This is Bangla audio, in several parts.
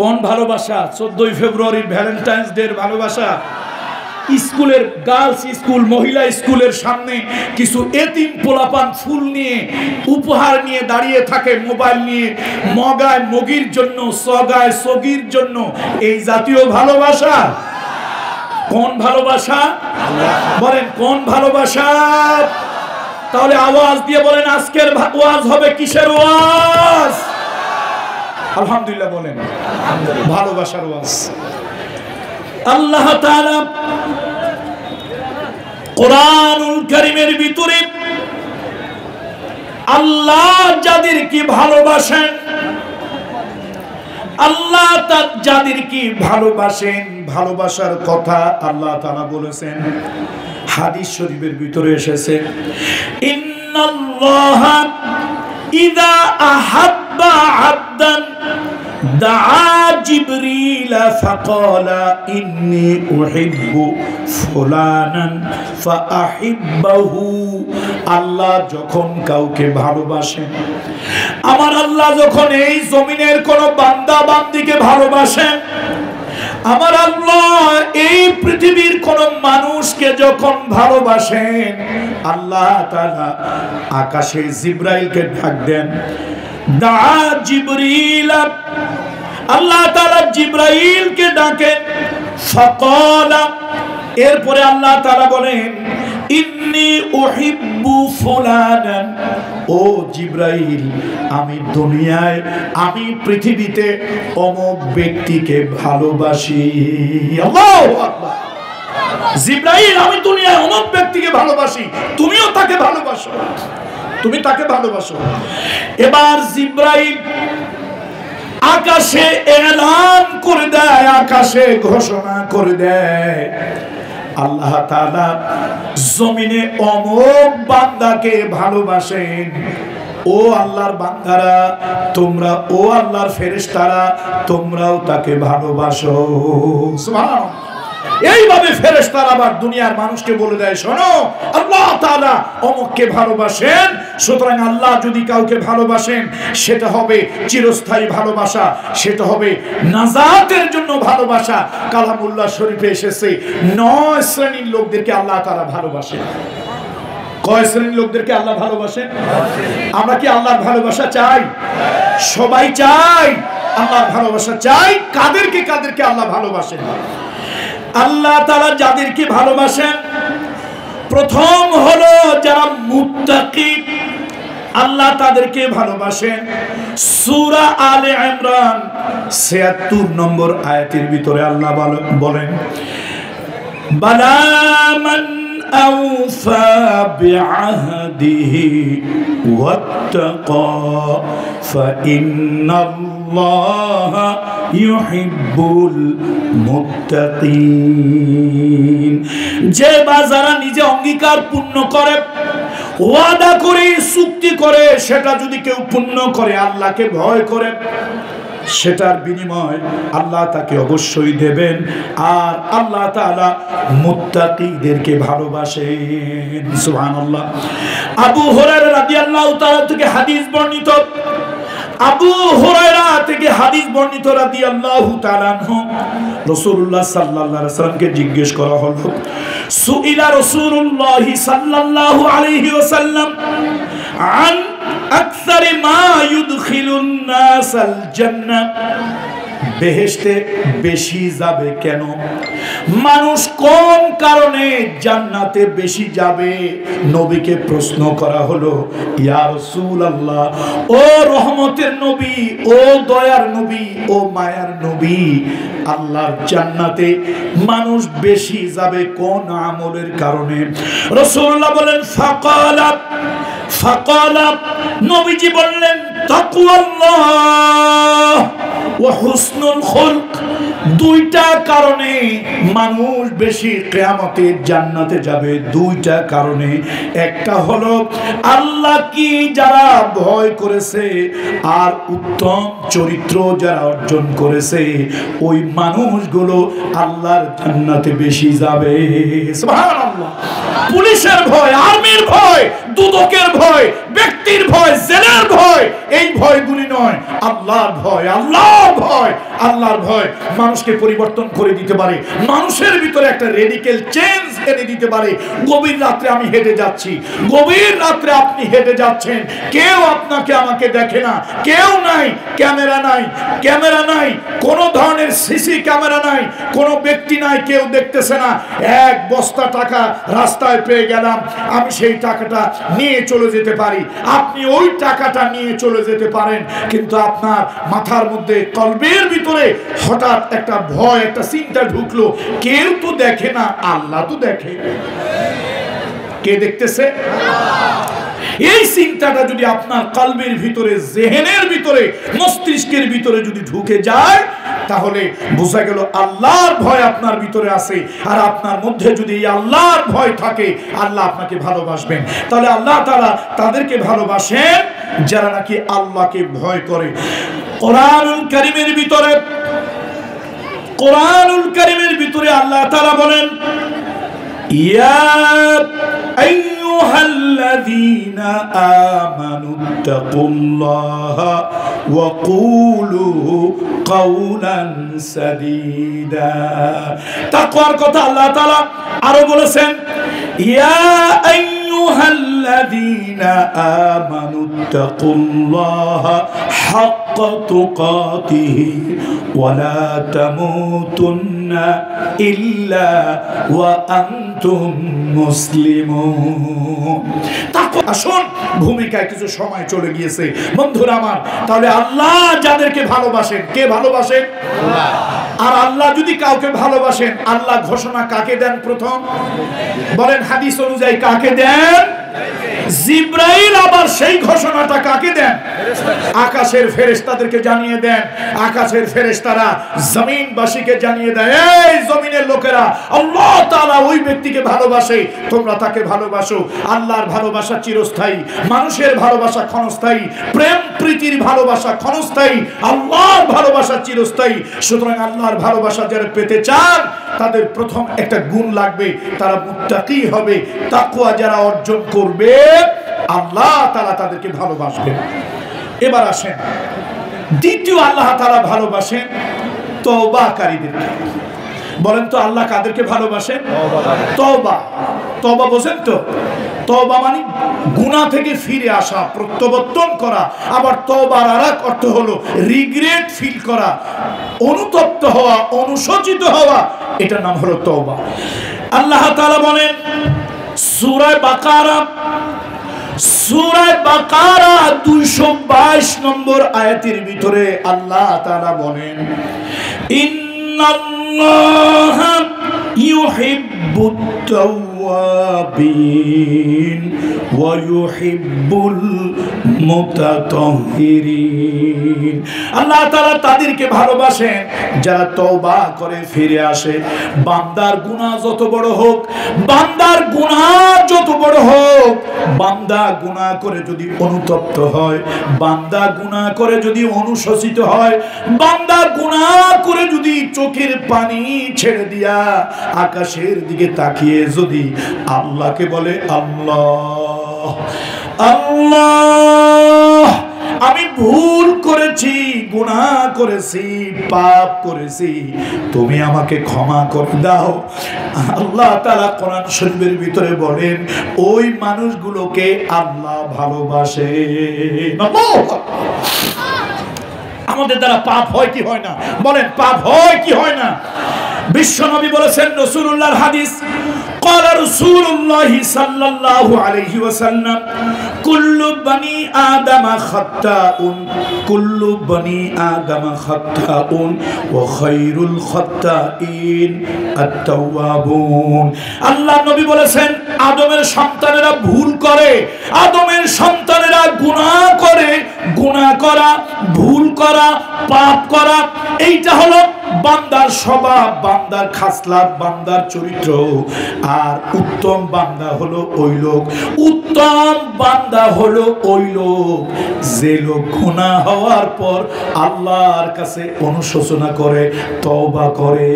কোন ভালোবাসা? 14 ফেব্রুয়ারির ভ্যালেন্টাইন্স ডে ভালোবাসা। স্কুলের গার্লস স্কুল, মহিলা স্কুলের সামনে কিছু এতিম পোলাপান ফুল নিয়ে, উপহার নিয়ে দাঁড়িয়ে থাকে, মোবাইল নিয়ে, মগায় মগির জন্য, সগায় সগির জন্য। এই জাতীয় ভালোবাসা কোন ভালোবাসা? বলেন কোন ভালোবাসা? তাহলে আওয়াজ দিয়ে বলেন আজকের ওয়াজ হবে কিসের ওয়াজ? আলহামদুলিল্লাহ বলেন ভালোবাসার ওয়াজ। আল্লাহ তাআলা কোরআনুল কারীমের ভিতরে আল্লাহ যাদেরকে ভালোবাসেন, আল্লাহ যাদেরকে ভালোবাসেন, ভালোবাসার কথা আল্লাহ তাআলা বলেছেন। হাদিস শরীফের ভিতরে এসেছে, ইন্নাল্লাহা ইযা আহাব্বা আবদান দাআ জিবরিল ফাকালা ইন্নী উহিব্বু ফুলানান ফাআহিব্বাহু। আল্লাহ যখন কাউকে ভালোবাসেন, আমার আল্লাহ যখন এই জমিনের কোন বান্দা বান্দিকে ভালোবাসেন, আমার আল্লাহ এই পৃথিবীর কোন মানুষকে যখন ভালোবাসেন, আল্লাহ তাআলা আকাশে জিবরাইলকে ডাক দেন, দাআ জিবরিল, আল্লাহ তাআলা জিবরাইলকে ডাকেন, ফাকালা, এরপরে আল্লাহ তাআলা বলেন, ইন্নী উহিব্বু ফুলানান, ও জিবরাইল, আমি দুনিয়ায়, আমি পৃথিবীতে অমুক ব্যক্তিকে ভালোবাসি। আল্লাহু আকবার। জিবরাইল, আমি দুনিয়ায় অমুক ব্যক্তিকে ভালোবাসি, তুমিও তাকে ভালোবাসো, তুমি তাকে ভালোবাসো। এবার জিবরাইল আকাশে এলান করে দেয়, আকাশে ঘোষণা করে দেয়, আল্লাহ তাআলা জমিনে অমুক বান্দাকে ভালোবাসেন। ও আল্লাহর বান্দারা, তোমরা, ও আল্লাহর ফেরেশতারা, তোমরাও তাকে ভালোবাসো। সুবহানাল্লাহ। এইভাবে ফেরেশতারা আবার দুনিয়ার মানুষকে বলে দেয়, শোনো, আল্লাহ তাআলা অমুককে ভালোবাসেন, সুতরাং আল্লাহ যদি কাউকে ভালোবাসেন সেটা হবে চিরস্থায়ী ভালোবাসা, সেটা হবে নাজাতের জন্য ভালোবাসা। কালামুল্লাহ শরীফে এসেছে 9 শ্রেণীর লোকদেরকে আল্লাহ তাআলা ভালোবাসেন। কয় শ্রেণীর লোকদেরকে আল্লাহ ভালোবাসেন? আমরা কি আল্লাহর ভালোবাসা চাই? সবাই চাই আল্লাহর ভালোবাসা চাই। কাদেরকে কাদেরকে আল্লাহ ভালোবাসেন? আল্লাহ তাআলা যাদেরকে ভালোবাসেন, প্রথম হলো যারা মুত্তাকি, আল্লাহ তাদেরকে ভালোবাসেন। সূরা আলে ইমরান ৭৬ নম্বর আয়াতের ভিতরে আল্লাহ বলেন, বালা মান আওফা বিআহদিহি ওয়াত্তাকা ফাইন্নাল্লাহা ইউহিব্বুল মুত্তাকিন। যে বাজারা নিজে অঙ্গীকার পূর্ণ করে, ওয়াদা করে, চুক্তি করে, সেটা যদি কেউ পূর্ণ করে, আল্লাহকে ভয় করে, সেটার বিনিময় আল্লাহ তাকে অবশ্যই দেবেন। আর আল্লাহ তাআলা মুত্তাকিদেরকে ভালোবাসেন। সুবহানাল্লাহ। আবু হুরায়রা রাদিয়াল্লাহু তাআলা থেকে হাদিস বর্ণিত, আবু হুরায়রা থেকে হাদিস বর্ণিত রাদিয়াল্লাহু তাআলা আনহু, রাসূলুল্লাহ সাল্লাল্লাহু আলাইহি ওয়াসাল্লামকে জিজ্ঞেস করা হলো, সুইলা রাসূলুল্লাহ সাল্লাল্লাহু আলাইহি ওয়াসাল্লাম আন আকসারি মা ইউদখিলুন নাসাল জান্নাহ, বেহেশতে বেশি যাবে কেন? মানুষ কোন কারণে জান্নাতে বেশি যাবে? নবীকে প্রশ্ন করা হলো, ইয়া রাসূলুল্লাহ, ও রহমতের নবী, ও দয়ার নবী, ও মায়ার নবী, আল্লাহর জান্নাতে মানুষ বেশি যাবে কোন আমলের কারণে? রাসূলুল্লাহ বলেন, ফাকালা, নবীজি বললেন, তাকওয়াল্লাহ ওয়া হুসনুল খুলক। দুইটা কারণে মানুষ বেশি কিয়ামতে জান্নাতে যাবে, দুইটা কারণে। একটা হলো আল্লাহ কি যারা ভয় করেছে আর উত্তম চরিত্র যারা অর্জন করেছে, ওই মানুষগুলো আল্লাহর জান্নাতে বেশি যাবে। সুবহানাল্লাহ। পুলিশের ভয়, আর্মির ভয়, দুদকের ভয়, ব্যক্তির ভয়, জেলের ভয়, এই ভয়গুলি নয়, আল্লাহর ভয়। আল্লাহর ভয় আল্লাহর ভয় মানুষকে পরিবর্তন করে দিতে পারে, মানুষের ভিতরে একটা রেডিক্যাল চেঞ্জ এনে দিতে পারে। গভীর রাত্রে আমি হেঁটে যাচ্ছি, গভীর রাত্রে আপনি হেঁটে যাচ্ছেন, কেউ আপনাকে আমাকে দেখে না, কেউ নাই, ক্যামেরা নাই, ক্যামেরা নাই, কোনো ধরনের সিসি ক্যামেরা নাই, কোনো ব্যক্তি নাই, কেউ দেখতেছে না। এক বস্তা টাকা রাস্তায় পেয়ে গেলাম, আমি সেই টাকাটা নিয়ে চলে যেতে পারি, আপনি ওই টাকাটা নিয়ে চলে যেতে পারেন, কিন্তু আপনার মাথার মধ্যে কলবের ভিতরে হঠাৎ একটা ভয়, একটা চিন্তা ঢুকলো, কেউ তো দেখে না, আল্লাহ তো দেখে। কে দেখতেছে? এই চিন্তাটা যদি আপনার কলবের ভিতরে, জেহেনের ভিতরে, মস্তিষ্কের ভিতরে যদি ঢুকে যায়, তাহলে বোঝা গেল আল্লাহর ভয় আপনার ভিতরে আছে। আর আপনার মধ্যে যদি এই আল্লাহর ভয় থাকে, আল্লাহ আপনাকে ভালোবাসবেন। তাহলে আল্লাহ তাআলা তাদেরকে ভালোবাসেন যারা নাকি আল্লাহকে ভয় করে। কোরআনুল কারীমের ভিতরে, কোরআনুল কারীমের ভিতরে আল্লাহ তাআলা বলেন, ইয়া আইয়ুহাল্লাযীনা আমানু তাকুল্লাহা ওয়া কুলু কাওলান সাদীদা। তাকওয়ার কথা আল্লাহ তাআলা আরো বলেছেন, ইয়া আইয়ুহাল্লাযীনা আমানু তাকুল্লাহা হাক্কা তুকাতিহি ওয়া লা তামুতুন্না ইল্লা ওয়া আনতুম মুসলিমুন। আসুন, ভূমিকায় কিছু সময় চলে গিয়েছে বন্ধুরা আমার। তাহলে আল্লাহ যাদেরকে ভালোবাসেন, কে ভালোবাসেন? আল্লাহ। আর আল্লাহ যদি কাউকে ভালোবাসেন, আল্লাহ ঘোষণা কাকে দেন? প্রথম বলেন, হাদিস অনুযায়ী কাকে দেন? জিব্রাইল। আবার সেই ঘোষণাটা কাকে দেন? আকাশের ফেরেশতাদেরকে জানিয়ে দেন। আকাশের ফেরেশতারা জমিনবাসীকে জানিয়ে দেয়, এই জমিনের লোকেরা, আল্লাহ তাআলা ওই ব্যক্তিকে ভালোবাসে, তোমরা তাকে ভালোবাসো। আল্লাহর ভালোবাসা চিরস্থায়ী, মানুষের ভালোবাসা ক্ষণস্থায়ী, প্রেম প্রীতির ভালোবাসা ক্ষণস্থায়ী, আল্লাহর ভালোবাসা চিরস্থায়ী। সুতরাং আল্লাহর ভালোবাসা যারা পেতে চান, তাদের প্রথম একটা গুণ লাগবে, তারা মুত্তাকি হবে। তাকওয়া যারা অর্জন করবে, আল্লাহ তাআলা তাদেরকে ভালোবাসবেন। এবার আসেন, দ্বিতীয় আল্লাহ তাআলা ভালোবাসেন তওবাকারীদেরকে। বলেন তো আল্লাহ কাদেরকে ভালোবাসেন? তওবা। তওবা বোঝেন তো? তওবা মানে গুনাহ থেকে ফিরে আসা, প্রত্যাবর্তন করা। আবার তওবার আরেক অর্থ হলো রিগ্রেট ফিল করা, অনুতপ্ত হওয়া, অনুশোচিত হওয়া, এটার নাম হলো তওবা। আল্লাহ তাআলা বলেন সূরা বাকারা, সূরা বাকারা 222 নম্বর আয়াতের ভিতরে আল্লাহ তাআলা বলেন, ইন্নাল্লাহা ইউহিব্বুত তাওয়াবিন ওয়া ইউহিব্বুল মুতাতাহহিরিন। আল্লাহ তাআলা তাদেরকে ভালোবাসেন যারা তওবা করে ফিরে আসে। বান্দার গুনাহ যত বড় হোক, বান্দার গুনাহ যত বড় হোক, বান্দা গুনাহ করে যদি অনুতপ্ত হয়, বান্দা গুনাহ করে যদি অনুশোচিত হয়, বান্দা গুনাহ করে যদি চোখের পানি ছেড়ে দিয়া আকাশের দিকে তাকিয়ে যদি আল্লাহকে বলে, আল্লাহ আল্লাহ আমি ভুল করেছি, গুনাহ করেছি, পাপ করেছি, তুমি আমাকে ক্ষমা করে দাও। আল্লাহ তাআলা কোরআন শরীফের ভিতরে বলেন, ওই মানুষগুলোকে আল্লাহ ভালোবাসে। আমাদের দ্বারা পাপ হয় কি হয় না? বলেন, পাপ হয় কি হয় না? বিশ্বনবী বলেছেন, রাসূলুল্লাহর হাদিস, قال رسول الله صلى الله عليه وسلم كل بني آدم خطاء كل بني آدم خطاء وخير الخطائين التوابون। আল্লাহ নবী বলেছেন, আদমের সন্তানেরা ভুল করে, আদমের সন্তানেরা গুনাহ করে। গুনাহ করা, ভুল করা, পাপ করা, এইটা হলো বান্দার স্বভাব, বান্দার খাসলাত, বান্দার চরিত্র। আর উত্তম বান্দা হলো ওই লোক, উত্তম বান্দা হলো ওই লোক যে লোক গুনাহ হওয়ার পর আল্লাহর কাছে অনুশোচনা করে, তওবা করে।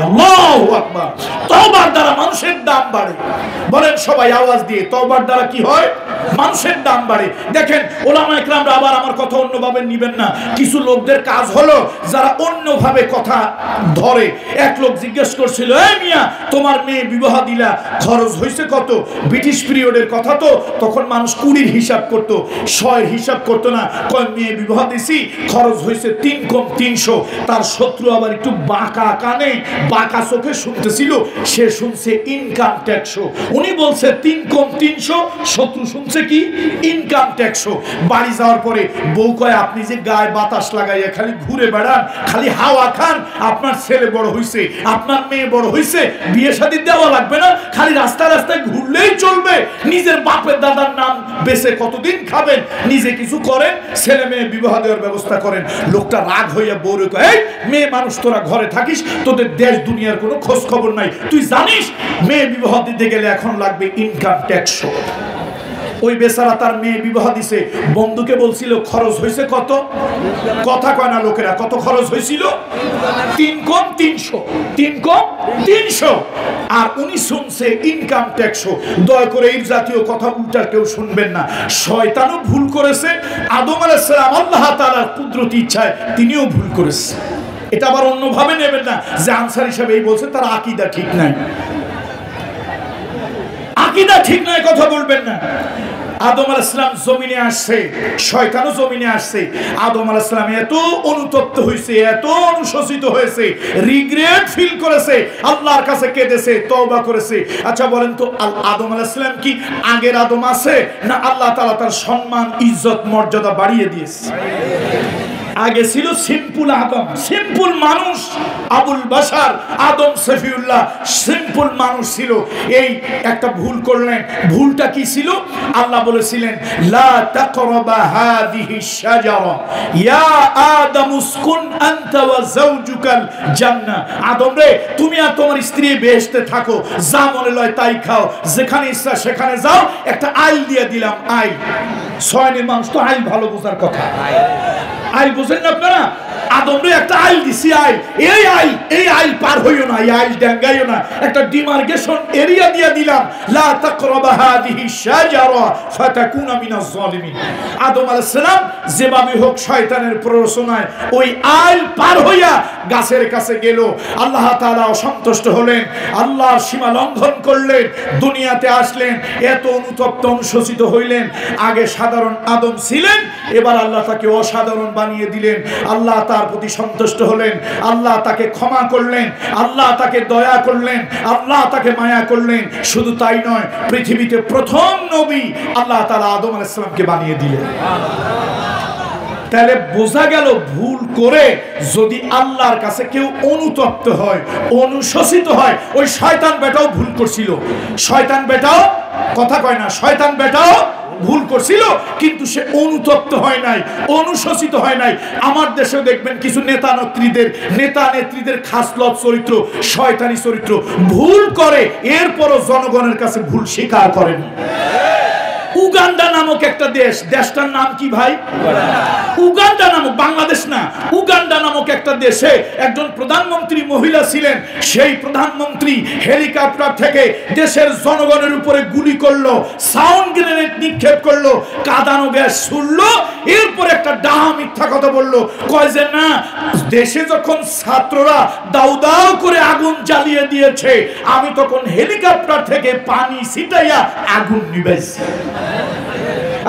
আল্লাহু আকবার। তওবার দ্বারা মানুষের দাম বাড়ে। বলেন সবাই আওয়াজ দিয়ে, তওবার দ্বারা কি হয়? মানুষের দাম বাড়ে। দেখেন ওলামা ইকরামরা আবার আমার কথা অন্যভাবে নিবেন না, কিছু লোকদের কাজ হলো যারা অন্যভাবে কথা ধরে। এক লোক জিজ্ঞেস করছিল, এই মিয়া তোমার মেয়ে বিবাহ দিলা, খরচ হয়েছে কত? ব্রিটিশ পিরিয়ডের কথা তো, তখন মানুষ কুড়ির হিসাব করতো, 100 হিসাব করতো না। কয় মেয়ে বিবাহ দিছি, খরচ হয়েছে 3 কম 300। তার শত্রু আবার একটু বাঁকা কানে বাঁকা চোখে শুনতেছিল, সে শুনছে ইনকাম ট্যাক্স। উনি বলছে 3 কম 300, শত্রু শুনছে কি ইনকাম ট্যাক্স। বাড়ি যাওয়ার পরে বউ কয়, আপনি যে গায়ে বাতাস লাগাইয়া খালি ঘুরে বেড়ান, খালি হাওয়া খান, আপনার ছেলে বড় হইছে, আপনার মেয়ে বড় হইছে, বিয়ে শাদী দেওয়া লাগবে না, খালি রাস্তায় রাস্তায় ঘুরলেই চলবে। নিজের বাপের দাদার নাম বেঁচে কতদিন খাবেন? নিজে কিছু করেন, ছেলে মেয়ে বিবাহ দেওয়ার ব্যবস্থা করেন। লোকটা রাগ হইয়া বউরে কয়, এই মেয়ে মানুষ, তোরা ঘরে থাকিস, তোদের দেশ দুনিয়ার কোনো খোঁজ খবর নাই, তুই জানিস মেয়ে বিবাহ দিতে গেলে এখন লাগবে ইনকাম ট্যাক্স। ওই বেচারা তার মেয়ে বিবাহ দিছে, বন্ধুকে বলছিল খরচ হয়েছে কত? কথা কয় না লোকেরা, কত খরচ হয়েছিল? 3 কম 300, 3 কম 300। আর উনি শুনছে ইনকাম ট্যাক্স। দয়া করে এই জাতীয় কথা উল্টা কেউ শুনবেন না। শয়তানও ভুল করেছে, আদম আলাইহিস সালাম আল্লাহ তাআলার কুদরতি ইচ্ছায় তিনিও ভুল করেছে। এটা আবার অন্যভাবে নেবেন না যে আনসার হিসেবে এই বলছে তার আকীদা ঠিক নাই। আকীদা ঠিক নাই কথা বলবেন না। আদম আলাইহিস সালাম জমিনে আসছে, শয়তানও জমিনে আসছে। আদম আলাইহিস সালাম এত অনুতপ্ত হয়েছে, এত অনুশোচিত হয়েছে, রিগ্রেট ফিল করেছে, আল্লাহর কাছে কেঁদেছে, তওবা করেছে। আচ্ছা বলেন তো, আদম আলাইহিস সালাম কি আগের আদম আছে, না আল্লাহ তাআলা তার সম্মান ইজ্জত মর্যাদা বাড়িয়ে দিয়েছে? আগে ছিল সিম্পল আদম, সিম্পল মানুষ, আবুল বাশার আদম সফিউল্লাহ সিম্পল মানুষ ছিল। এই একটা ভুল করলেন। ভুলটা কি ছিল? আল্লাহ বলেছিলেন, লা তাকরাবা হাযিহিশ শাজারা ইয়া আদম উসকুন আনতা ওয়া যাওজুকাল জান্নাহ। আদম রে, তুমি আর তোমার স্ত্রী বেহেশতে থাকো, যা মনে লয় তাই খাও, যেখানে ইচ্ছা সেখানে যাও। একটা আইল দিয়ে দিলাম, আইল। ছয়নের মানুষ তো আইল ভালো বোঝার কথা, আইল বুঝেন না আপনারা? আদমরে একটা আইল দিছি, আইল, এই আইল পার হইও না, এই আইল ডাঙ্গাইও না, একটা ডিমার্কেশন এরিয়া দিয়ে দিলাম, লা তাকরাবা হাযিহিশ শাজারা ফাতাকুনা মিনাজ জালিমিন। আদম আলাইহিস সালাম যেভাবে হোক শয়তানের প্ররোচনায় ওই আইল পার হইয়া গাছের কাছে গেল। আল্লাহ তাআলা অসন্তুষ্ট হলেন, আল্লাহর সীমা লঙ্ঘন করলেন, দুনিয়াতে আসলেন, এত অনুতপ্ত অনুশোচিত হইলেন। আগে সাধারণ আদম ছিলেন, এবার আল্লাহ তাকে অসাধারণ বানিয়ে দিলেন। আল্লাহ তার প্রতি সন্তুষ্ট হলেন, আল্লাহ তাকে ক্ষমা করলেন, আল্লাহ তাকে দয়া করলেন, আল্লাহ তাকে মায়া করলেন। শুধু তাই নয়, পৃথিবীতে প্রথম নবী আল্লাহ তাআলা আদম আলাইহিস সালামকে বানিয়ে দিলেন। তাহলে বোঝা গেল, ভুল করে যদি আল্লাহর কাছে কেউ অনুতপ্ত হয়, অনুশোচিত হয়, ওই শয়তান বেটাও ভুল করছিল। শয়তান বেটাও, কথা কয় না, শয়তান বেটাও ভুল করছিল, কিন্তু সে অনুতপ্ত হয় নাই, অনুশোচিত হয় নাই। আমার দেশে দেখবেন কিছু নেতা নেত্রীদের খাসলত চরিত্র, শয়তানি চরিত্র, ভুল করে, এরপরও জনগণের কাছে ভুল স্বীকার করেন। উগান্ডা নামক একটা দেশ, দেশটার নাম কি ভাই? উগান্ডা নামক, বাংলাদেশ না, উগান্ডা নামক একটা দেশে একজন প্রধানমন্ত্রী মহিলা ছিলেন। সেই প্রধানমন্ত্রী হেলিকপ্টার থেকে দেশের জনগণের উপরে গুলি করলো, সাউন্ড গ্রেনেড নিক্ষেপ করলো, কাঁদানো গ্যাস ছুড়লো, এরপর একটা ডাহা মিথ্যা কথা বললো, কয় যে না, দেশে যখন ছাত্ররা দাউ দাউ করে আগুন জ্বালিয়ে দিয়েছে, আমি তখন হেলিকপ্টার থেকে পানি ছিটাইয়া আগুন নিভাইছি।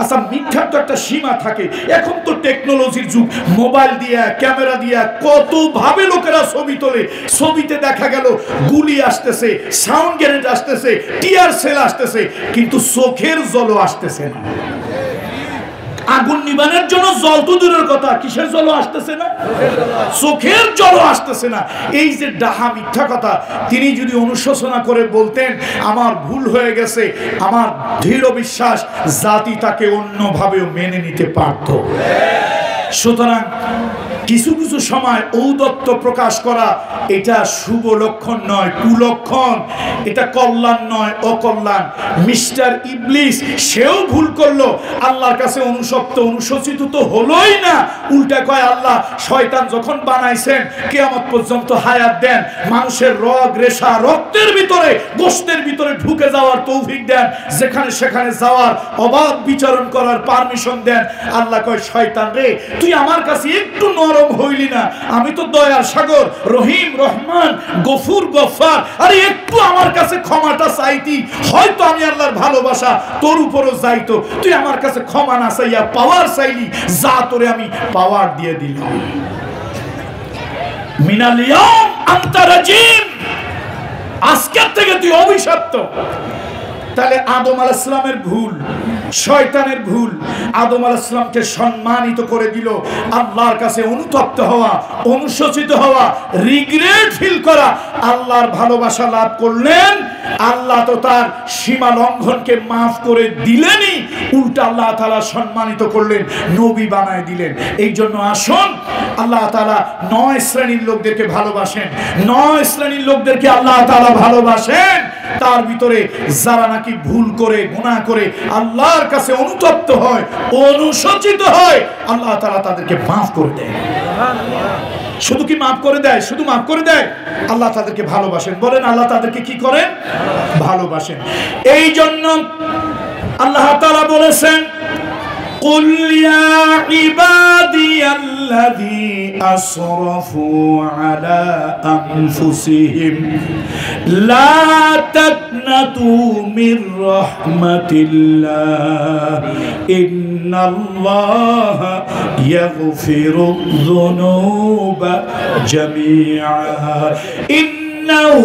আচ্ছা, মিথ্যার তো একটা সীমা থাকে। এখন তো টেকনোলজির যুগ, মোবাইল দিয়া, ক্যামেরা দিয়া কত ভাবে লোকেরা ছবি তোলে। ছবিতে দেখা গেল গুলি আসতেছে, সাউন্ড গ্রেনেড আসতেছে, টিয়ার সেল আসতেছে, কিন্তু চোখের জলও আসতেছে না। আগুন নিবানোর জন্য জল তো দূরের কথা, কিসের জল আসতেছে না? চোখের জল আসতেছে না। এই যে ডাহা মিথ্যা কথা, তিনি যদি অনুশোচনা করে বলতেন আমার ভুল হয়ে গেছে, আমার দৃঢ় বিশ্বাস জাতি তাকে অন্যভাবেও মেনে নিতে পারত। সুতরাং কিছু কিছু সময় ঔদত্ত প্রকাশ করা এটা শুভ লক্ষণ নয়, কুলক্ষণ। এটা কল্যাণ নয়, অকল্যাণ। মিস্টার ইবলিস সেও ভুল করলো, আল্লাহর কাছে অনুশপ্ত অনুশোচিত তো হলোই না, উল্টা কয় আল্লাহ শয়তান যখন বানাইছেন কিয়ামত পর্যন্ত হায়াত দেন, মানুষের রগ রেশা রক্তের ভিতরে গোশতের ভিতরে ঢুকে যাওয়ার তৌফিক দেন, যেখানে সেখানে যাওয়ার অবাধ বিচরণ করার পারমিশন দেন। আল্লাহ কয় শয়তান রে, তুই আমার কাছে একটু নরম হইলি না, আমি তো দয়ার সাগর, রহিম রহমান গফুর গফফার, আরে একটু আমার কাছে ক্ষমাটা চাইতি, হয়তো আমি আল্লাহর ভালোবাসা তোর উপরও যাইতো। তুই আমার কাছে ক্ষমা না চাইয়া পাওয়ার চাইলি, যা তোরে আমি পাওয়ার দিয়ে দিলাম। মিনাল ইয়াউম আনতা রাজিম, আজকের থেকে তুই অভিশপ্ত। তাহলে আদম আলাইহিস সালামের ভুল, শয়তানের ভুল, আদম আলাইহিস সালামকে সম্মানিত করে দিল। আল্লাহর কাছে অনুতপ্ত হওয়া, অনুশোচিত হওয়া, রিগ্রেট ফিল করা, আল্লাহর ভালোবাসা লাভ করলেন। আল্লাহ তো তার সীমা লঙ্ঘনকে মাফ করে দিলেনই, উল্টা আল্লাহ তাআলা সম্মানিত করলেন, নবী বানায় দিলেন। এই জন্য আসুন, আল্লাহ তাআলা 9 শ্রেণীর লোকদেরকে ভালোবাসেন, 9 শ্রেণীর লোকদেরকে আল্লাহ তাআলা ভালোবাসেন। তার ভিতরে যারা নাকি ভুল করে গুনাহ করে আল্লাহর কাছে অনুতপ্ত হয়, অনুশোচিত হয়, আল্লাহ তাআলা তাদেরকে মাফ করে দেয়। শুধু কি মাফ করে দেয়? শুধু মাফ করে দেয়? আল্লাহ তাদেরকে ভালোবাসেন। বলেন আল্লাহ তাদেরকে কি করেন? ভালোবাসেন। এই জন্য আল্লাহ তাআলা বলেছেন, قل يا عبادي الذي أسرفوا على أنفسهم لا تقنطوا من رحمة الله إن الله يغفر الذنوب جميعا إنه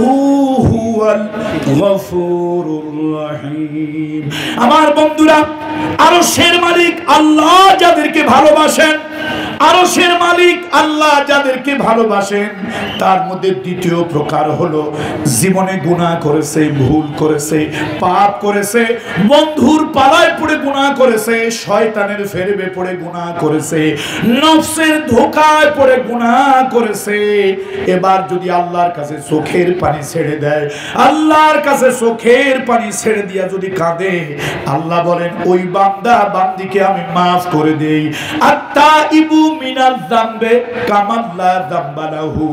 هو الغفور الرحيم। আমার বন্ধুরা, আরশের মালিক আল্লাহ যাদেরকে ভালোবাসেন, আরশের মালিক আল্লাহ যাদেরকে ভালোবাসেন, তার মধ্যে দ্বিতীয় প্রকার হলো জীবনে গুনাহ করেছে, ভুল করেছে, পাপ করেছে, বন্ধুর পালায় পড়ে গুনাহ করেছে, শয়তানের ফেরবে পড়ে গুনাহ করেছে, নফসের ধোঁকায় পড়ে গুনাহ করেছে। এবার যদি আল্লাহর কাছে চোখের পানি ছেড়ে দেয়, আল্লাহর কাছে চোখের পানি ছেড়ে দিয়া যদি কাঁদে, আল্লাহ বলেন ওই বান্দা বান্দিকে আমি মাফ করে দেই। আত্তাইবু মিনাল যামবে কামাল্লা যামবালাহু,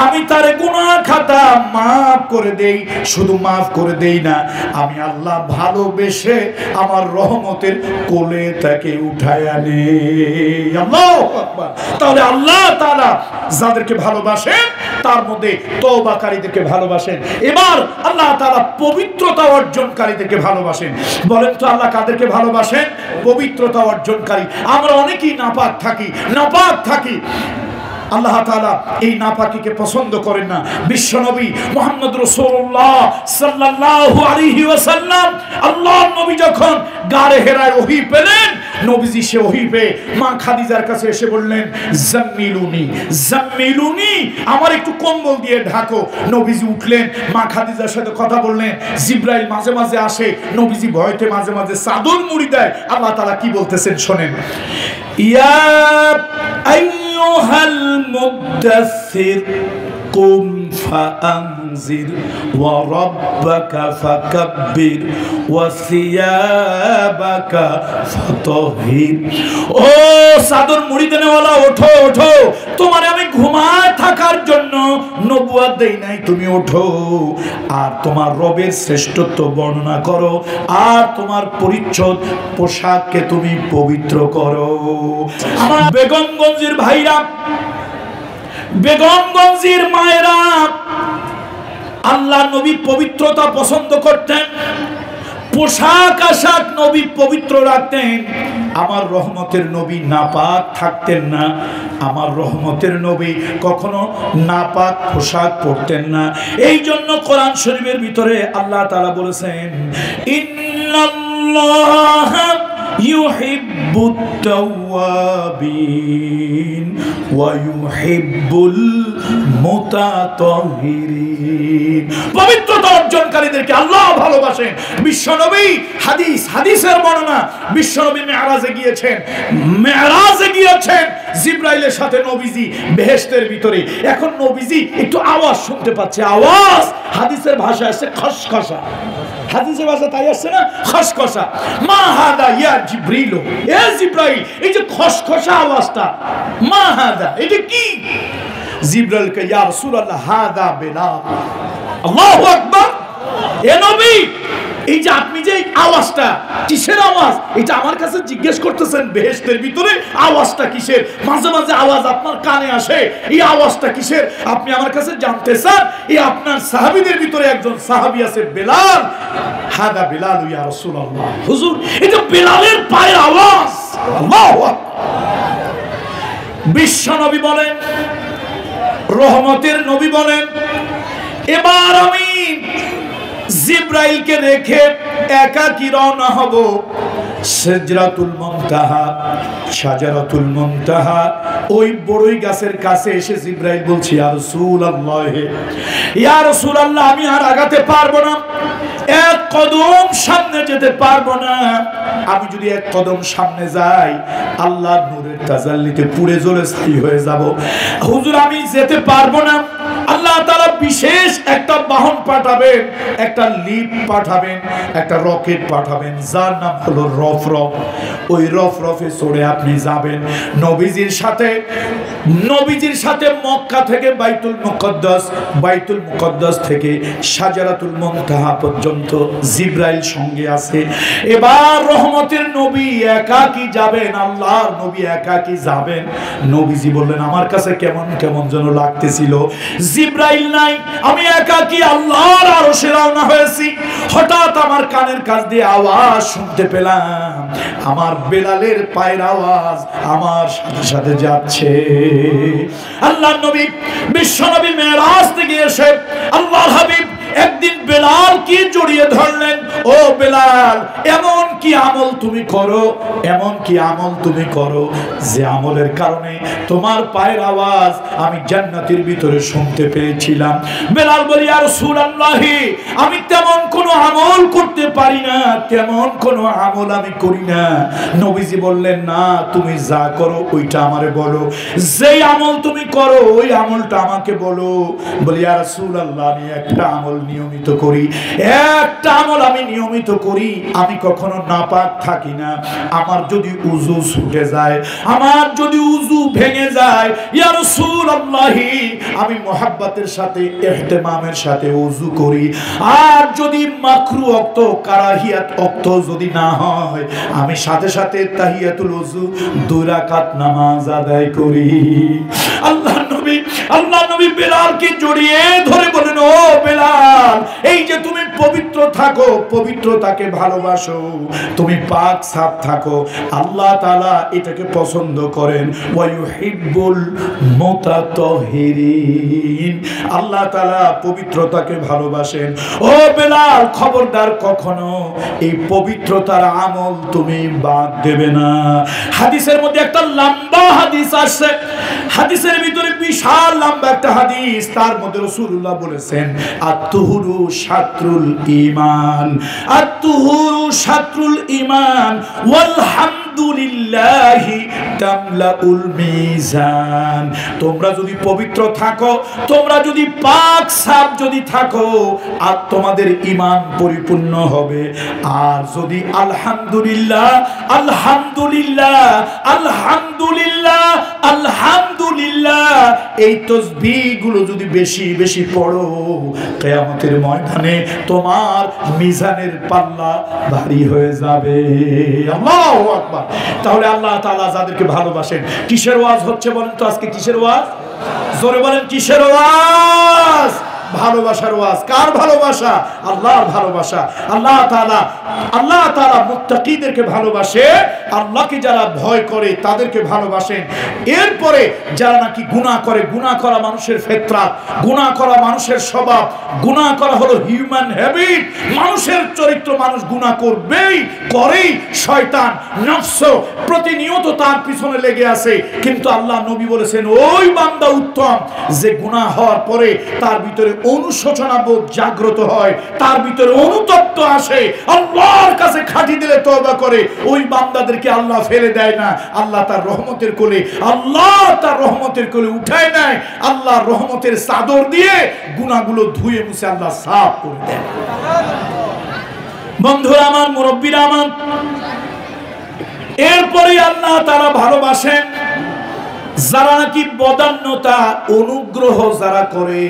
আমি তার গুনাহ খাতা মাফ করে দেই। শুধু মাফ করে দেই না, আমি আল্লাহ ভালোবেসে আমার রহমতের কোলে তাকে উঠায় আনে। আল্লাহু আকবার। তাহলে আল্লাহ তাআলা যাদেরকে ভালোবাসেন তার মধ্যে তওবাকারীদেরকে ভালোবাসেন। এবার আল্লাহ তাআলা পবিত্রতা অর্জনকারীদেরকে ভালোবাসেন। বলেন তো আল্লাহ কাদেরকে ভালোবাসেন? পবিত্রতা অর্জনকারী। আমরা অনেকেই নাপাক থাকি, নাপাক থাকি। আল্লাহ তাআলা এই নাপাকিকে পছন্দ করেন না। বিশ্বনবী মুহাম্মদ রাসূলুল্লাহ সাল্লাল্লাহু আলাইহি ওয়াসাল্লাম, আল্লাহর নবী যখন গারে হেরায় ওহী পেলেন, নবীজি সে ওহী পেয়ে মা খাদিজার কাছে এসে বললেন, জাম্মিলুনি জাম্মিলুনি, আমার একটু কম্বল দিয়ে ঢাকো। নবীজি উঠলেন, মা খাদিজার সাথে কথা বললেন। জিবরাইল মাঝে মাঝে আসে, নবীজি ভয়তে মাঝে মাঝে চাদর মুড়ি দেয়। আল্লাহ তাআলা কি বলতেছেন শোনেন, ইয়া আইয়ুহাল মুদ্দাসসির কুম ফাআনজির ওয়া রাব্বাকা ফাকাব্বির ওয়া সিয়াবাকা ফাতাহির। ও চাদর মুড়ি দেনেওয়ালা, ওঠো ওঠো, তোমার আমি ঘুমায় থাকার জন্য নবুয়ত দেই নাই, তুমি ওঠো আর তোমার রবের শ্রেষ্ঠত্ব বর্ণনা করো, আর তোমার পরিচ্ছদ পোশাককে তুমি পবিত্র করো। আমার বেগমগঞ্জের ভাইরা, বেগমগঞ্জের মায়েরা, আল্লাহ নবী পবিত্রতা পছন্দ করতেন, পোশাক আশাক নবী পবিত্র রাখতেন। আমার রহমতের নবী নাপাক থাকতেন না, আমার রহমতের নবী কখনো নাপাক পোশাক পরতেন না। এই জন্য কোরআন শরীফের ভিতরে আল্লাহ তাআলা বলেছেন, ইন্নাল্লাহা ইউহিব্বু ইউহিব্বুত তাওয়াবিন ওয়া ইউহিব্বুল মুতাতাহহিরিন। পবিত্রতা অর্জনকারীদেরকে আল্লাহ ভালোবাসেন। বিশ্বনবী হাদিসের বর্ণনা, বিশ্বনবী মেরাজে গিয়েছেন জিবরাইলের সাথে নবীজি বেহেশতের ভিতরে। এখন নবীজি একটু আওয়াজ শুনতে পাচ্ছে, আওয়াজ হাদিসের ভাষা আছে খসখসা, হাদিসের ভাষা তাই আসছে না খসখসা। মা হাদা ইয়া জিবরিল, এ জিবরাইল এই যে খসখসা আওয়াজটা, মা হাদা এটা কি? জিবরাইল কে ইয়া রাসূলুল্লাহ হাদা বেলাল। আল্লাহু আকবার। এ নবী এই যে আপনি যে আওয়াজটা, কিসের আওয়াজ এটা আমার কাছে জিজ্ঞেস করতেছেন? বেহেশতের ভিতরে আওয়াজটা কিসের? মাঝে মাঝে আওয়াজ আপনার কানে আসে, এই আওয়াজটা কিসের আপনি আমার কাছে জানতে চান? এই আপনার সাহাবীদের ভিতরে একজন সাহাবী আছে বেলাল, হাদা বেলাল ইয়া রাসূলুল্লাহ। হুজুর এটা বেলালের পায়ের আওয়াজ। আল্লাহু আকবার। বিশ্ব নবী বলেন, রহমতের নবী বলেন, এবার আমি জিবরাইলকে রেখে একাকী রওনা হব সিদরাতুল মুনতাহা, শাজারাতুল মুনতাহা, ওই বড়ই গাছের কাছে এসে জিবরাইল বলছে, ইয়া রাসূলুল্লাহ আমি আর আগাতে পারবো না, এক কদম সামনে যেতে পারবো না। আমি যদি এক কদম সামনে যাই আল্লাহর নূরের তাজাল্লিতে পুড়ে জ্বলে ছাই হয়ে যাব। হুজুর আমি যেতে পারবো না। আল্লাহ তাআলা বিশেষ একটা বাহন পাঠাবেন, একটা লিপ পাঠাবেন, একটা রকেট পাঠাবেন, যার নাম হলো রফরফ। ওই রফরফে চড়ে আপনি যাবেন নবীজির সাথে মক্কা থেকে বাইতুল মুকদ্দাস থেকে শাজারাতুল মুনতাহা পর্যন্ত জিবরাইল সঙ্গে আছে। এবার রহমতের নবী একাকী যাবেন, আল্লাহর নবী একাকী যাবেন। নবীজি বললেন, আমার কাছে কেমন কেমন যেন লাগতেছিল, জিবরাইল নাই, আমি একাকী আল্লাহর আরশে রওনা হয়েছি। হঠাৎ আমার কানের কাছ দিয়ে আওয়াজ শুনতে পেলাম, আমার বেলালের পায়ের আওয়াজ আমার সাথে সাথে যাচ্ছে। আল্লাহর নবী বিশ্বনবী মেরাজ থেকে এসে আল্লাহর হাবিব একদিন বেলালকে জড়িয়ে ধরলেন, ও বেলাল এমন কি আমল তুমি করো, এমন কি আমল তুমি করো যে আমলের কারণে তোমার পায়ের আওয়াজ আমি জান্নাতের ভিতরে শুনতে পেয়েছিলাম। বেলাল বলি, ইয়া রাসূলুল্লাহ আমি তেমন কোনো আমল করতে পারি না, তেমন কোনো আমল আমি করি না। নবীজি বললেন, না তুমি যা করো ওইটা আমারে বলো, যেই আমল তুমি করো ওই আমলটা আমাকে বলো। বলি, ইয়া রাসূলুল্লাহ আমি একটা আমল নিয়মিত করি, একটা আমল আমি নিয়মিত করি, আমি কখনো নাপাক থাকি না। আমার যদি উযু ছুটে যায়, আমার যদি উযু ভেঙে যায়, ইয়া রাসূলুল্লাহ আমি মুহাব্বতের সাথে ইহতিমামের সাথে উযু করি। আর যদি মাকরু ওয়াক্ত কারাহিয়াত ওয়াক্ত যদি না হয়, আমি সাথে সাথে তাহিয়াতুল উযু 2 রাকাত নামাজ আদায় করি। আল্লাহ নবী বেলালকে জড়িয়ে ধরে বলেন, ও বেলাল এই যে তুমি পবিত্র থাকো, পবিত্রতাকে ভালোবাসো, তুমি পাক সাফ থাকো, আল্লাহ তাআলা এটাকে পছন্দ করেন। ওয়া ইউহিব্বুল মুতাতাহহিরিন, আল্লাহ তাআলা পবিত্রতাকে ভালোবাসেন। ও বেলাল খবরদার কখনো এই পবিত্রতার আমল তুমি বাদ দেবে না। হাদিসের মধ্যে একটা লম্বা হাদিস আছে, হাদিসের ভিতরে বিশাল লম্বা একটা হাদিস, তার মধ্যে রাসূলুল্লাহ বলেছেন, আত-তুহুরু শাতরুল ঈমান, আত-তুহুরু শাতরুল ঈমান ওয়াল হামদুলিল্লাহি তামলাউল মিজান। তোমরা যদি পবিত্র থাকো, তোমরা যদি পাক সাফ যদি থাকো, আর তোমাদের ঈমান পরিপূর্ণ হবে। আর যদি আলহামদুলিল্লাহ আলহামদুলিল্লাহ আলহামদুলিল্লাহ আলহামদুলিল্লাহ এই তাসবিহগুলো যদি বেশি বেশি পড়ো, কিয়ামতের ময়দানে তোমার মিজানের পাল্লা ভারী হয়ে যাবে। আল্লাহু আকবার। তাহলে আল্লাহ তাআলা যাদেরকে ভালোবাসেন, কিসের ওয়াজ হচ্ছে বলেন তো আজকে? কিসের ওয়াজ? জোরে বলেন, কিসের ওয়াজ? ভালোবাসার ওয়াজ। কার ভালোবাসা? আল্লাহর ভালোবাসা। আল্লাহ তাআলা মুত্তাকিদেরকে ভালোবাসে, আল্লাহকে যারা ভয় করে তাদেরকে ভালোবাসেন। এরপরে যারা নাকি গুনাহ করে, গুনাহ করা মানুষের ফিতরাত, গুনাহ করা মানুষের স্বভাব, গুনাহ করা হলো হিউম্যান হ্যাবিট, মানুষের চরিত্র, মানুষ গুনাহ করবেই, করেই। শয়তান নফস প্রতিনিয়ত তার পিছনে লেগে আছে, কিন্তু আল্লাহ নবী বলেছেন ওই বান্দা উত্তম যে গুনাহ হওয়ার পরে তার ভিতরে অনুশোচনা বোধ জাগ্রত হয়, তার ভিতরে অনুতপ্ত আসে, আল্লাহর কাছে খাঁটি দিলে তওবা করে, ওই বান্দাদেরকে আল্লাহ ফেলে দেয় না, আল্লাহ তার রহমতের কোলে, আল্লাহ তার রহমতের কোলে উঠায় নেয়, আল্লাহর রহমতের চাদর দিয়ে গুনাহগুলো ধুয়ে মুছে আল্লাহ সাফ করে দেয়। বন্ধুরা আমার, মুরব্বীরা আমার, এরপরে আল্লাহ তারা ভালোবাসেন যারা নাকি বদান্যতা, অনুগ্রহ যারা করে,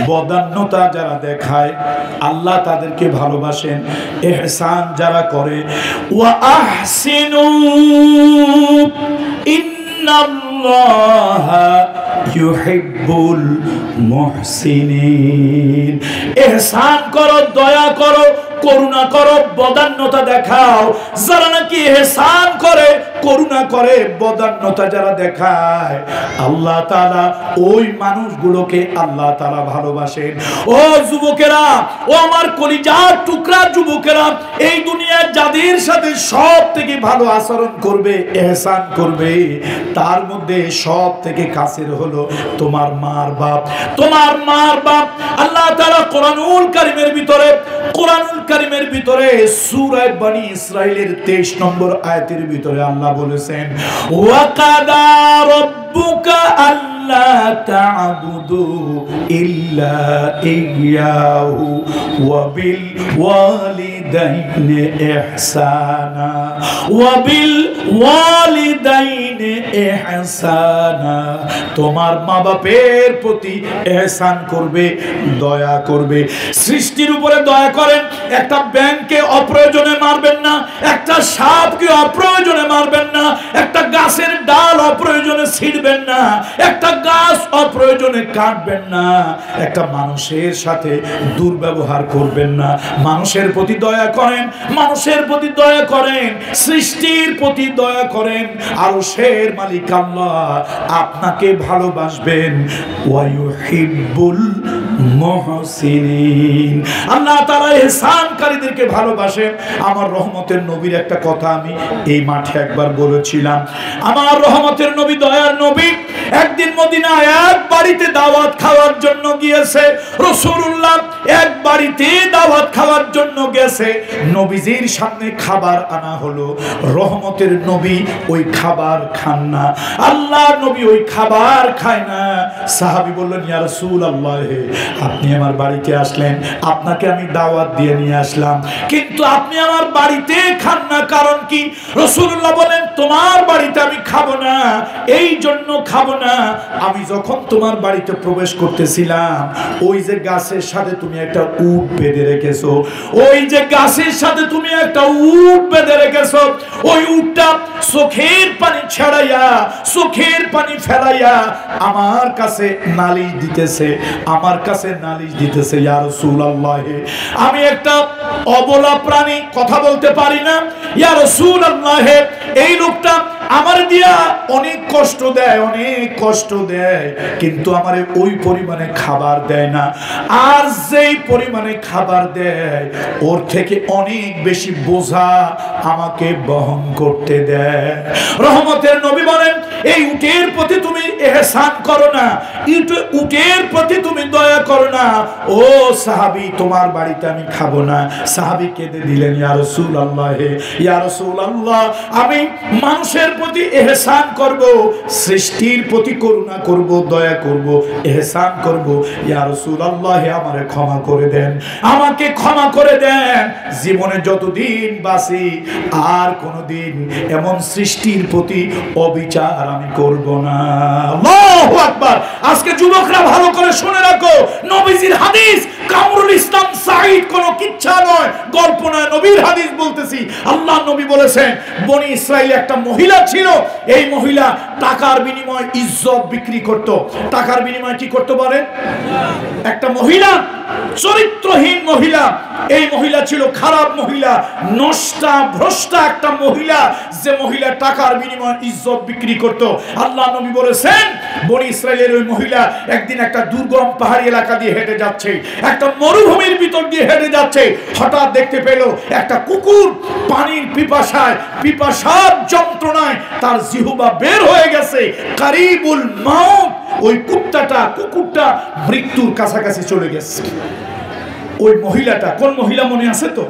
বদান্যতা যারা দেখায়, আল্লাহ তাদেরকে ভালোবাসেন। ইহসান যারা করে, ওয়া আহসিনু ইন্নাল্লাহা ইউহিব্বুল মুহসিনিন। ইহসান করো, দয়া করো, করুণা করো, বদান্যতা দেখাও। যারা নাকি ইহসান করে, করুণা করে, বদান্যতা যারা দেখায়, আল্লাহ তাআলা ওই মানুষগুলোকে আল্লাহ তাআলা ভালোবাসেন। ও যুবকেরা, ও আমার কলিজার টুকরা যুবকেরা, এই দুনিয়ার যাদের সাথে সব থেকে ভালো আচরণ করবে, ইহসান করবে, তার মধ্যে সব থেকে কাছের হলো তোমার মার বাপ। তোমার মার বাপ আল্লাহ তাআলা কোরআনুল কারীমের ভিতরে সূরা বনী ইসরাইলের 23 নম্বর আয়াতের ভিতরে আল্লাহ বলেছেন, ওয়া কাদা রাব্বুকা আল্লা তা'বুদু ইল্লা ইয়্যাহু ওয়া বিল ওয়ালিদাইনি ইহসানা ওয়া বিল ওয়ালিদাইনি ইহসানা। তোমার মা বাপের প্রতি ইহসান করবে, দয়া করবে। সৃষ্টির উপরে দয়া করেন। একটা ব্যাংকে অপ্রয়োজনে মারবেন না, একটা সাপকে অপ্রয়োজনে মারবেন না, একটা গাছের ডাল অপ্রয়োজনে ছিঁড়বেন না, একটা গাছ অপ্রয়োজনে কাটবেন না, একটা মানুষের সাথে দুর্ব্যবহার করবেন না। মানুষের প্রতি দয়া করেন, মানুষের প্রতি দয়া করেন, সৃষ্টির প্রতি দয়া করেন। আরশের মালিক আল্লাহ আপনাকে ভালোবাসবেন। ওয়া ইউহিব্বুল মুহসিনিন। আল্লাহ তাআলা ইহসানকারীদেরকে ভালোবাসেন। আমার রহমতের নবীর একটা কথা আমি এই মাঠে একবার বলেছিলাম। আমার রহমতের নবী, দয়ার নবী, একদিন মদিনায় এক বাড়িতে দাওয়াত খাওয়ার জন্য গিয়েছে। রাসূলুল্লাহ এক বাড়িতে দাওয়াত খাওয়ার জন্য গেছে। নবীজির সামনে খাবার আনা হলো। রহমতের নবী ওই খাবার খান না, আল্লাহর নবী ওই খাবার খায় না। সাহাবী বললেন, ইয়া রাসূলুল্লাহ, আপনি আমার বাড়িতে আসলেন, আপনাকে আমি দাওয়াত দিয়ে নিয়ে আসলাম, কিন্তু আপনি আমার বাড়িতে খান না, কারণ কি? রাসূলুল্লাহ বলেন, তোমার বাড়িতে আমি খাবো না, এই জন্য খাবো না, আমি যখন তোমার বাড়িতে প্রবেশ করতেছিলাম, ওই যে গাছের সাথে তুমি একটা উট বেঁধে রেখেছো, ওই যে গাছের সাথে তুমি একটা উট বেঁধে রেখেছো, ওই উটটা চোখের পানি ছাড়াইয়া, চোখের পানি ফেলাইয়া আমার কাছে নালিশ দিতেছে, আমার কাছে নালিশ দিতেছে। ইয়া রাসূলুল্লাহ, আমি একটা অবলা প্রাণী, কথা বলতে পারি না, ইয়া রাসূলুল্লাহ, এই লোকটা আমার দিয়া অনেক কষ্ট দেয়, অনেক কষ্ট দেয়, কিন্তু আমার ওই পরিমাণে খাবার দেয় না, আর যেই পরিমাণে খাবার দেয় ওর থেকে অনেক বেশি বোঝা আমাকে বহন করতে দেয়। রহমতের নবী বলেন, এই উটের প্রতি তুমি ইহসান করো না, উটের প্রতি তুমি দয়া করো না। ও সাহাবী, তোমার বাড়িতে আমি খাবো না। সাহাবী কেঁদে দিলেন, ইয়া রাসূলুল্লাহ, ইয়া রাসূলুল্লাহ, আমি মানুষের প্রতি ইহসান করব, সৃষ্টির প্রতি করুণা করব, দয়া করব, ইহসান করব। ইয়া রাসূলুল্লাহ, আমারে ক্ষমা করে দেন, আমাকে ক্ষমা করে দেন। জীবনে যতদিন বাঁচি আর কোনোদিন এমন সৃষ্টির প্রতি অবিচার আমি করব না। আল্লাহু আকবার। আজকে যুবকরা ভালো করে শুনে রাখো, নবীজির হাদিস, কামরুল ইসলাম সাঈদ কোনো কিচ্ছা নয়, গল্প নয়, নবীর হাদিস বলতেছি। আল্লাহ নবী বলেছেন বনি ইসরাইলে একটা মহিলা ছিল, এই মহিলা টাকার বিনিময়ে ইজ্জত বিক্রি করত। টাকার বিনিময়ে কি করতে পারে? একটা মহিলা, চরিত্রহীন মহিলা, এই মহিলা ছিল খারাপ মহিলা, নষ্টা ভ্রষ্টা একটা মহিলা, যে মহিলা টাকার বিনিময়ে ইজ্জত বিক্রি করত। আল্লাহ নবী বলেছেন বনি ইসরাইলের ওই মহিলা একদিন একটা দুর্গম পাহাড়ি এলাকা দিয়ে হেঁটে যাচ্ছে, একটা মরুভূমির ভিতর দিয়ে হেঁটে যাচ্ছে। হঠাৎ দেখতে পেল একটা কুকুর পানির পিপাসার যন্ত্রণায় তার জিহ্বা বের হয়ে গেছে, কারিবুল মাউত। ওই কুকুরটা মৃত্যুর কাছাকাছি চলে গেছে। ওই মহিলাটা কোন মহিলা মনে আছে তো?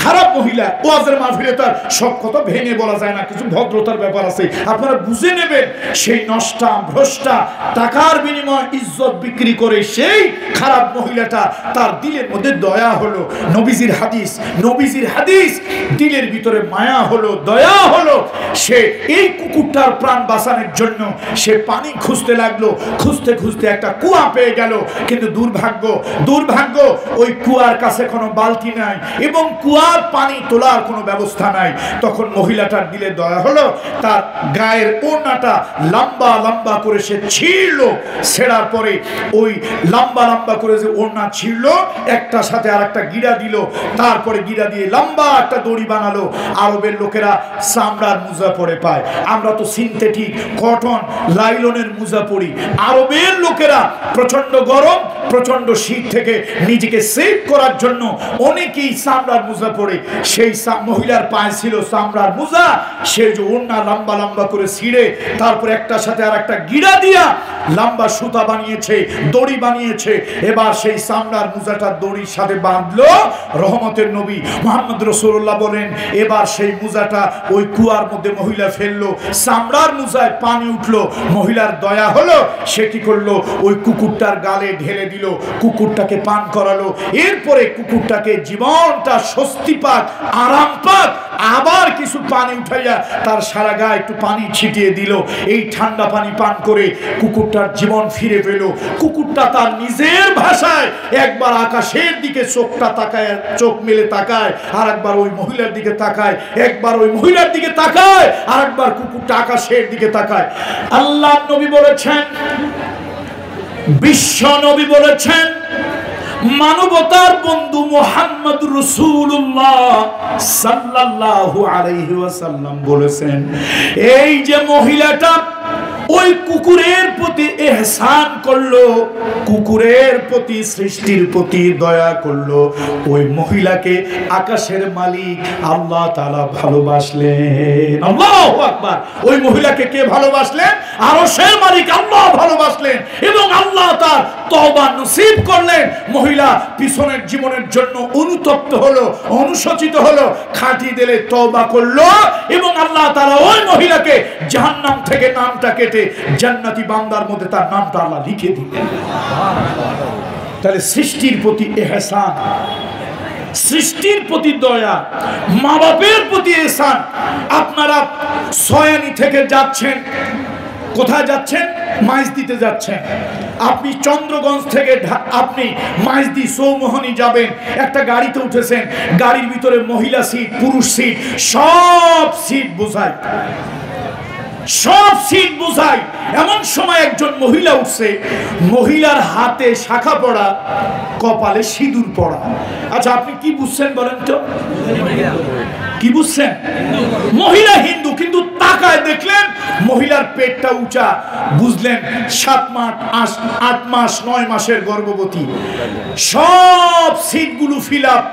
খারাপ মহিলা। ওয়াজের মাহফিলে তার সব কথা ভেঙে বলা যায় না, কিছু ভদ্রতার ব্যাপার আছে, আপনারা বুঝে নেবেন। সেই নষ্টা ভ্রষ্টা টাকার বিনিময়ে ইজ্জত বিক্রি করে সেই খারাপ মহিলাটা, তার দিলের মধ্যে দয়া হলো। নবীজির হাদিস, দিলের ভিতরে মায়া হলো, দয়া হলো। সে এই কুকুরটার প্রাণ বাঁচানোর জন্য সে পানি খুঁজতে লাগলো। খুঁজতে খুঁজতে একটা কুয়া পেয়ে গেল, কিন্তু দুর্ভাগ্য ওই কুয়ার কাছে কোনো বালতি নাই এবং কুয়ার পানি তোলার কোনো ব্যবস্থা নাই। তখন মহিলাটার দিলে দয়া হলো, তার গায়ের ওড়নাটা লম্বা লম্বা করে সে ছিঁড়লো। ছেঁড়ার পরে ওই লম্বা করে যে ওড়না ছিঁড়লো, একটার সাথে আর একটা গিরা দিল, তারপরে গিরা দিয়ে লম্বা একটা দড়ি বানালো। আরবের লোকেরা চামড়ার মোজা পরে পায়, আমরা তো সিনথেটিক কটন লাইলনের মোজা পরি। আরবের লোকেরা প্রচন্ড গরম, প্রচন্ড শীত থেকে নিজেকে সেভ করার জন্য অনেকেই চামড়ার মোজা পরে। সেই মহিলার পায়ে ছিল চামড়ার মোজা, সে যে ওড়না লম্বা করে ছিঁড়ে তারপরে একটার সাথে আর একটা গিরা দিয়া লম্বা সুতা বানিয়েছে, দড়ি বানিয়েছে। এবার সেই চামড়ার মোজাটা দড়ির সাথে বাঁধলো। রহমতের নবী মুহাম্মদ রাসূলুল্লাহ বলেন, এবার সেই মোজাটা ওই কুয়ার মধ্যে মহিলা ফেললো, চামড়ার মোজায় পানি উঠলো। মহিলার দয়া হলো, সে কি করলো, ওই কুকুরটার গালে ঢেলে দিল, কুকুরটাকে পান করালো। এরপরে কুকুরটাকে জীবনটা স্বস্তি পাক, আরাম পাক। আবার কিছু পানি উঠাইয়া তার সারা গায়ে একটু পানি ছিটিয়ে দিল। এই ঠান্ডা পানি পান করে কুকুরটার জীবন ফিরে পেল। কুকুরটা তার নিজের ভাষায় একবার আকাশের দিকে চোখ মেলে তাকায়, আর একবার ওই মহিলার দিকে তাকায়, একবার ওই মহিলার দিকে তাকায়, আর একবার কুকুরটা আকাশের দিকে তাকায়। আল্লাহ নবী বলেছেন, বিশ্ব নবী বলেছেন, মানবতার বন্ধু মুহাম্মদ রাসূলুল্লাহ সাল্লাল্লাহু আলাইহি ওয়াসাল্লাম বলেছেন, এই যে মহিলাটা ওই কুকুরের প্রতি ইহসান করলো, কুকুরের প্রতি সৃষ্টির প্রতি দয়া করলো, ওই মহিলাকে আকাশের মালিক আল্লাহ তাআলা ভালোবাসলেন। আল্লাহু আকবার। ওই মহিলাকে কে ভালোবাসলেন? আরশের মালিক আল্লাহ ভালোবাসলেন এবং আল্লাহ তার তওবা নসিব করলেন। মহিলা পিছনের জীবনের জন্য অনুতপ্ত হলো, অনুশোচিত হলো, খাঁটি দিলে তওবা করলো এবং আল্লাহ তাআলা ওই মহিলাকে জাহান্নাম থেকে নামটা কেটে জান্নাতি বান্দার মধ্যে তার নামটা আল্লাহ লিখে দিলেন। তাহলে সৃষ্টির প্রতি ইহসান, সৃষ্টির প্রতি দয়া, মা বাপের প্রতি ইহসান। আপনারা সয়ানি থেকে যাচ্ছেন, কোথায় যাচ্ছেন? মাইজদিতে যাচ্ছেন। আপনি চন্দ্রগঞ্জ থেকে আপনি মাইজদি চৌমোহনী যাবেন, একটা গাড়িতে উঠেছেন, গাড়ির ভিতরে মহিলা সিট, পুরুষ সিট, সব সিট বোঝায়, সব সিট বোঝায়। এমন সময় একজন মহিলা উঠছে, মহিলার হাতে শাখা পড়া, কপালে সিঁদুর পড়া। আচ্ছা, আপনি কি বুঝছেন বলেন তো? কি বুঝছেন? মহিলা হিন্দু, কিন্তু তাকায় দেখলেন মহিলার পেটটা উঁচা, বুঝলেন 8 মাস 9 মাসের গর্ভবতী। সব সিটগুলো ফিল আপ,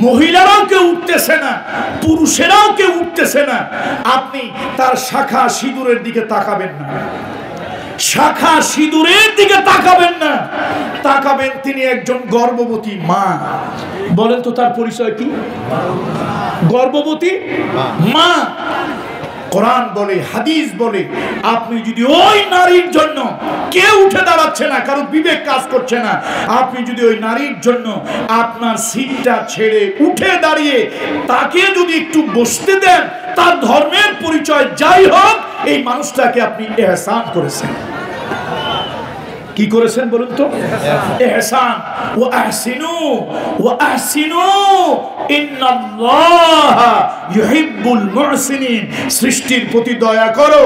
মহিলারাও কেউ উঠতেছে না, পুরুষেরাও কেউ উঠতেছে না। আপনি তার শাখা সিঁদুরের দিকে তাকাবেন না, শাখা সিঁদুরের দিকে তাকাবেন না, তাকাবেন তিনি একজন গর্ভবতী মা। বলেন তো তার পরিচয় কি? গর্ভবতী মা। কোরআন বলে, হাদিস বলে, আপনি যদি ওই নারীর জন্য, কেউ উঠে দাঁড়াচ্ছে না, কারো বিবেক কাজ করছে না, আপনি যদি ওই নারীর জন্য আপনার সিটটা ছেড়ে উঠে দাঁড়িয়ে তাকে যদি একটু বসতে দেন, তার ধর্মের পরিচয় যাই হোক, এই মানুষটাকে আপনি ইহসান করেছেন। কি করেছেন বলুন তো? ইহসান। ওয়া আহসিনু ওয়া আহসিনু ইন্নাল্লাহা ইউহিব্বুল মুহসিনিন। সৃষ্টির প্রতি দয়া করো,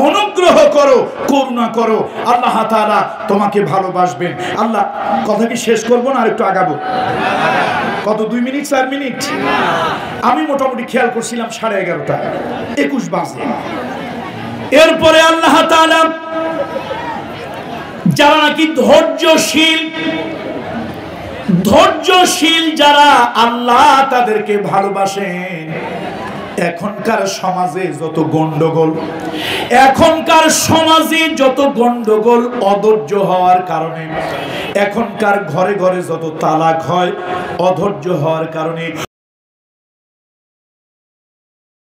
অনুগ্রহ করো, করুণা করো, আল্লাহ তাআলা তোমাকে ভালোবাসবেন। আল্লাহ, কথা কি শেষ করব না আরেকটু আগাবো? কত, 2 মিনিট 4 মিনিট? আমি মোটামুটি খেয়াল করছিলাম 11:30, 21 বাজে। এরপরে আল্লাহ তাআলা যারা নাকি ধৈর্যশীল যারা, আল্লাহ তাদেরকে ভালোবাসেন। এখনকার সমাজে যত গন্ডগোল অধৈর্য হওয়ার কারণে, এখনকার ঘরে ঘরে যত তালাক হয় অধৈর্য হওয়ার কারণে।